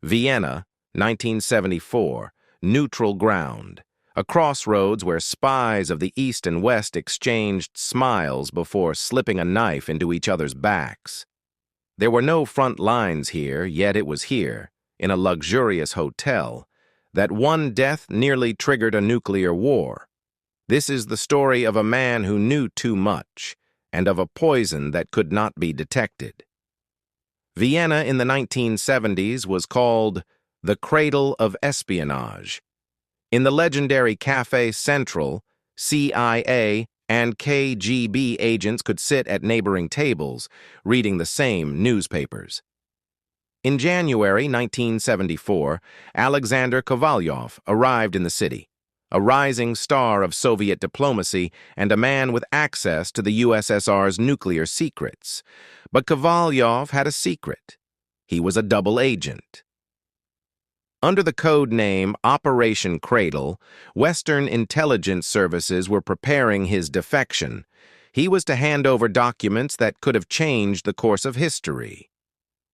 Vienna, 1974, neutral ground, a crossroads where spies of the East and West exchanged smiles before slipping a knife into each other's backs. There were no front lines here, yet it was here, in a luxurious hotel, that one death nearly triggered a nuclear war. This is the story of a man who knew too much, and of a poison that could not be detected. Vienna in the 1970s was called the Cradle of Espionage. In the legendary Café Central, CIA and KGB agents could sit at neighboring tables, reading the same newspapers. In January 1974, Alexander Kovalyov arrived in the city, a rising star of Soviet diplomacy and a man with access to the USSR's nuclear secrets. But Kovalyov had a secret. He was a double agent. Under the code name Operation Cradle, Western intelligence services were preparing his defection. He was to hand over documents that could have changed the course of history.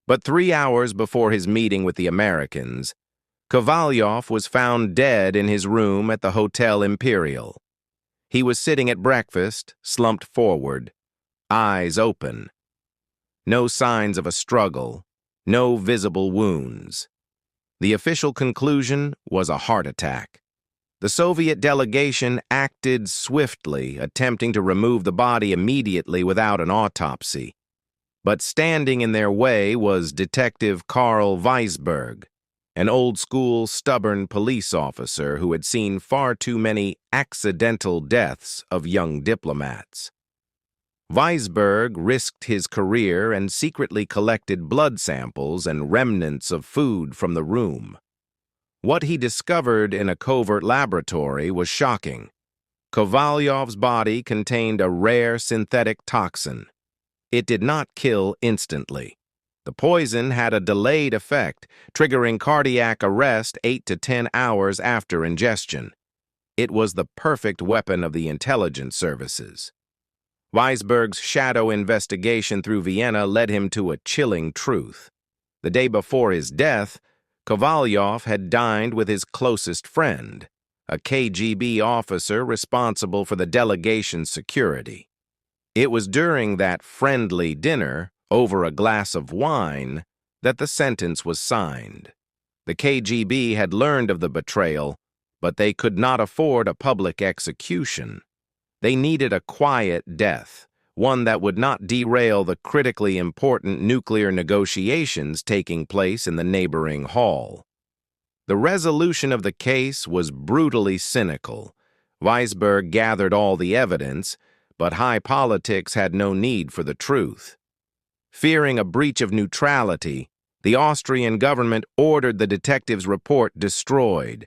But 3 hours before his meeting with the Americans, Kovalyov was found dead in his room at the Hotel Imperial. He was sitting at breakfast, slumped forward, eyes open. No signs of a struggle, no visible wounds. The official conclusion was a heart attack. The Soviet delegation acted swiftly, attempting to remove the body immediately without an autopsy. But standing in their way was Detective Karl Weisberg, an old-school, stubborn police officer who had seen far too many accidental deaths of young diplomats. Weisberg risked his career and secretly collected blood samples and remnants of food from the room. What he discovered in a covert laboratory was shocking. Kovalyov's body contained a rare synthetic toxin. It did not kill instantly. The poison had a delayed effect, triggering cardiac arrest 8 to 10 hours after ingestion. It was the perfect weapon of the intelligence services. Weisberg's shadow investigation through Vienna led him to a chilling truth. The day before his death, Kovalyov had dined with his closest friend, a KGB officer responsible for the delegation's security. It was during that friendly dinner, over a glass of wine, that the sentence was signed. The KGB had learned of the betrayal, but they could not afford a public execution. They needed a quiet death, one that would not derail the critically important nuclear negotiations taking place in the neighboring hall. The resolution of the case was brutally cynical. Weisberg gathered all the evidence, but high politics had no need for the truth. Fearing a breach of neutrality, the Austrian government ordered the detective's report destroyed.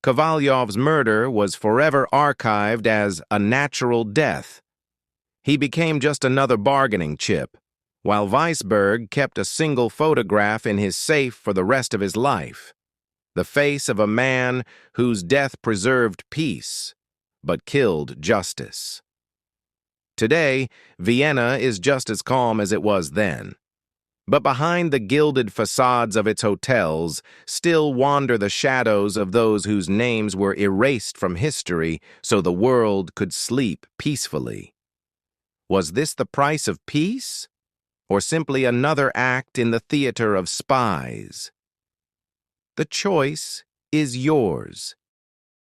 Kovalyov's murder was forever archived as a natural death. He became just another bargaining chip, while Weisberg kept a single photograph in his safe for the rest of his life. The face of a man whose death preserved peace, but killed justice. Today, Vienna is just as calm as it was then. But behind the gilded facades of its hotels still wander the shadows of those whose names were erased from history so the world could sleep peacefully. Was this the price of peace, or simply another act in the theater of spies? The choice is yours.